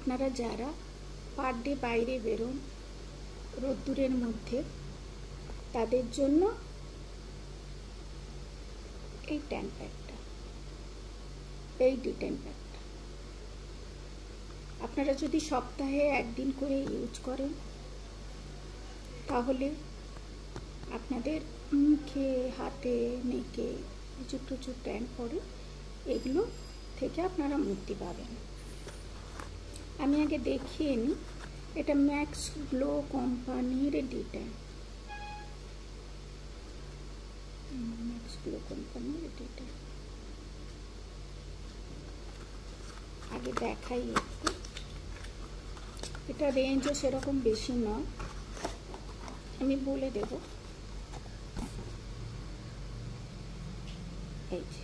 আপনারা যারা per day বাইরে বেরোন রোদ্দুরের মধ্যে, তাদের জন্য এই ট্যান প্যাকটা, এই ডি10 প্যাকটা আপনারা যদি সপ্তাহে একদিন করে ইউজ করেন, তাহলে আপনাদের মুখে, হাতে, নেকে প্রচুর প্রচুর ট্যান পড়ে, এগুলো থেকে আপনারা মুক্তি পাবেন। আমি আগে দেখিয়ে নিই, এটা ম্যাক্স গ্লো কোম্পানির ডি10, ম্যাক্স গ্লো কোম্পানির ডি10। আগে দেখাই একটু, এটা রেঞ্জও সেরকম বেশি নয়, আমি বলে দেব। এই যে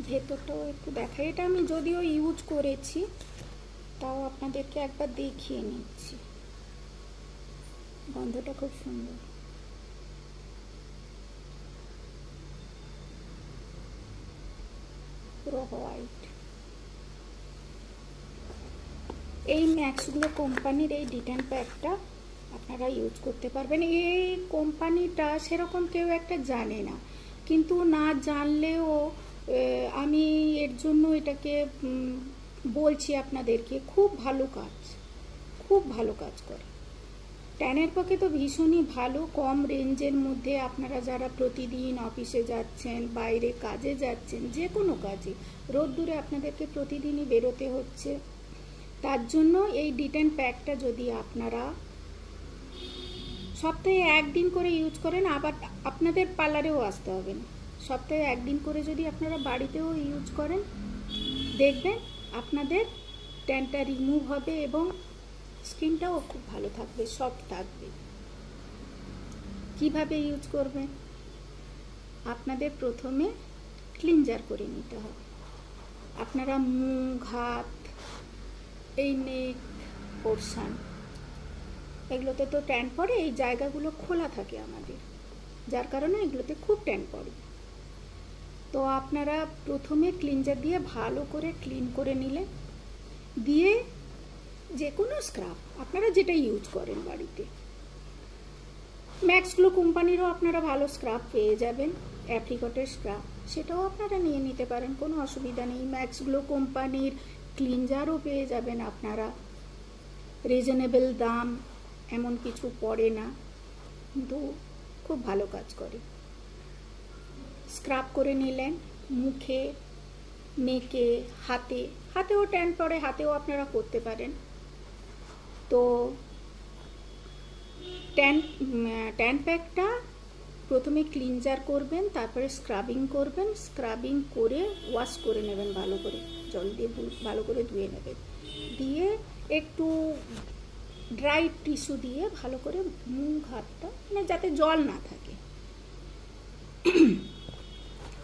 ভেতরটাও একটু দেখাই, এটা আমি যদিও ইউজ করেছি তাও আপনাদেরকে একবার দেখিয়ে নিচ্ছি। গন্ধটা খুব সুন্দর, পুরো হোয়াইট। এই ম্যাক্স গ্লো কোম্পানির এই ডি10 প্যাকটা আপনারা ইউজ করতে পারবেন। এই কোম্পানিটা সেরকম কেউ একটা জানে না, কিন্তু না জানলেও আমি এর জন্য এটাকে বলছি আপনাদেরকে, খুব ভালো কাজ, খুব ভালো কাজ করে। ট্যানের পক্ষে তো ভীষণই ভালো। কম রেঞ্জের মধ্যে আপনারা যারা প্রতিদিন অফিসে যাচ্ছেন, বাইরে কাজে যাচ্ছেন, যে কোনো কাজে রোদ্দুরে আপনাদেরকে প্রতিদিনই বেরোতে হচ্ছে, তার জন্য এই ডি10 প্যাকটা যদি আপনারা সপ্তাহে একদিন করে ইউজ করেন, আবার আপনাদের পার্লারেও আসতে হবে না, সপ্তাহে একদিন করে যদি আপনারা বাড়িতেও ইউজ করেন, দেখবেন আপনাদের ট্যানটা রিমুভ হবে এবং স্কিনটাও খুব ভালো থাকবে, সফট থাকবে। কিভাবে ইউজ করবেন? আপনাদের প্রথমে ক্লিনজার করে নিতে হবে। আপনারা মুখ, হাত, এই নেক পোর্শন, এগুলোতে তো ট্যান পড়ে, এই জায়গাগুলো খোলা থাকে আমাদের, যার কারণে এগুলোতে খুব ট্যান পড়ে। তো আপনারা প্রথমে ক্লিনজার দিয়ে ভালো করে ক্লিন করে নিলেন, দিয়ে যে কোনো স্ক্রাব আপনারা যেটা ইউজ করেন বাড়িতে, ম্যাক্স গ্লো কোম্পানিরও আপনারা ভালো স্ক্রাব পেয়ে যাবেন, অ্যাপ্রিকটের স্ক্রাব, সেটাও আপনারা নিয়ে নিতে পারেন, কোনো অসুবিধা নেই। ম্যাক্স গ্লো কোম্পানির ক্লিনজারও পেয়ে যাবেন আপনারা, রিজনেবল দাম, এমন কিছু পড়ে না, কিন্তু খুব ভালো কাজ করে। স্ক্রাব করে নিলেন মুখে, নেকে, হাতে, হাতেও ট্যান পড়ে, হাতেও আপনারা করতে পারেন। তো ট্যান প্যাকটা প্রথমে ক্লিনজার করবেন, তারপরে স্ক্রাবিং করবেন, স্ক্রাবিং করে ওয়াশ করে নেবেন, ভালো করে জল দিয়ে ভালো করে ধুয়ে নেবেন, দিয়ে একটু ড্রাই টিস্যু দিয়ে ভালো করে মুখ হাতটা, মানে যাতে জল না থাকে,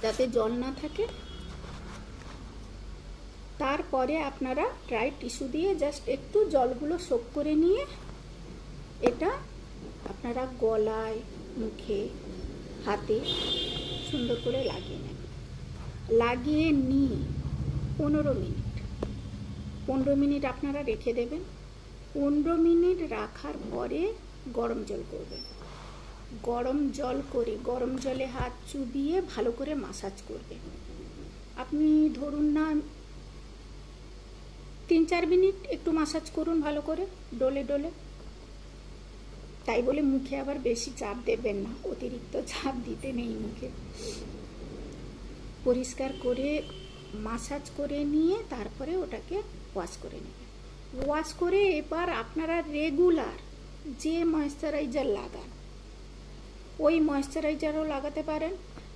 যাতে জল না থাকে, তারপরে আপনারা ড্রাই টিস্যু দিয়ে জাস্ট একটু জলগুলো সোক করে নিয়ে এটা আপনারা গলায়, মুখে, হাতে সুন্দর করে লাগিয়ে নেবেন। লাগিয়ে নিয়ে 15 মিনিট আপনারা রেখে দেবেন। 15 মিনিট রাখার পরে গরম জল করবেন। গরম জল করে গরম জলে হাত চুবিয়ে ভালো করে মাসাজ করবেন। আপনি ধরুন না 3-4 মিনিট একটু মাসাজ করুন ভালো করে, ডলে ডলে। তাই বলে মুখে আবার বেশি চাপ দেবেন না, অতিরিক্ত চাপ দিতে নেই মুখে। পরিষ্কার করে মাসাজ করে নিয়ে তারপরে ওটাকে ওয়াশ করে নেবেন। ওয়াশ করে এবার আপনারা রেগুলার যে ময়েশ্চারাইজার লাগান, ওই ময়েশ্চারাইজারও লাগাতে পারেন।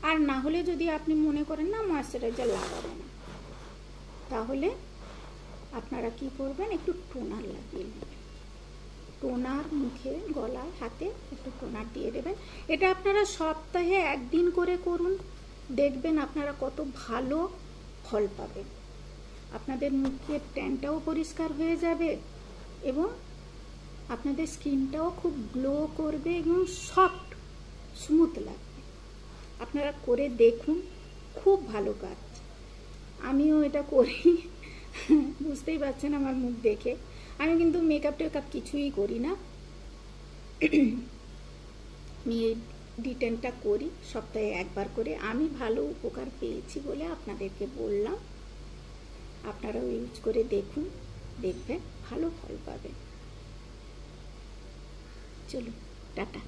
আর না হলে যদি আপনি মনে করেন না ময়েশ্চারাইজার লাগাবো না, তাহলে আপনারা কি করবেন, একটু টোনার লাগিয়ে নেবেন। টোনার মুখে, গলায়, হাতে একটু টোনার দিয়ে দেবেন। এটা আপনারা সপ্তাহে একদিন করে করুন, দেখবেন আপনারা কত ভালো ফল পাবেন। আপনাদের মুখের ট্যানটাও পরিষ্কার হয়ে যাবে এবং আপনাদের স্কিনটাও খুব গ্লো করবে এবং সফট, স্মুথ লাগবে। আপনারা করে দেখুন, খুব ভালো কাজ। আমিও এটা করি, বুঝতেই পারছেন আমার মুখ দেখে। আমি কিন্তু মেকআপ টেকআপ কিছুই করি না, আমি এই ডিটেনটা করি সপ্তাহে একবার করে। আমি ভালো উপকার পেয়েছি বলে আপনাদেরকে বললাম, আপনারাও ইউজ করে দেখুন, দেখবেন ভালো ফল পাবেন। চলুন, টাটা।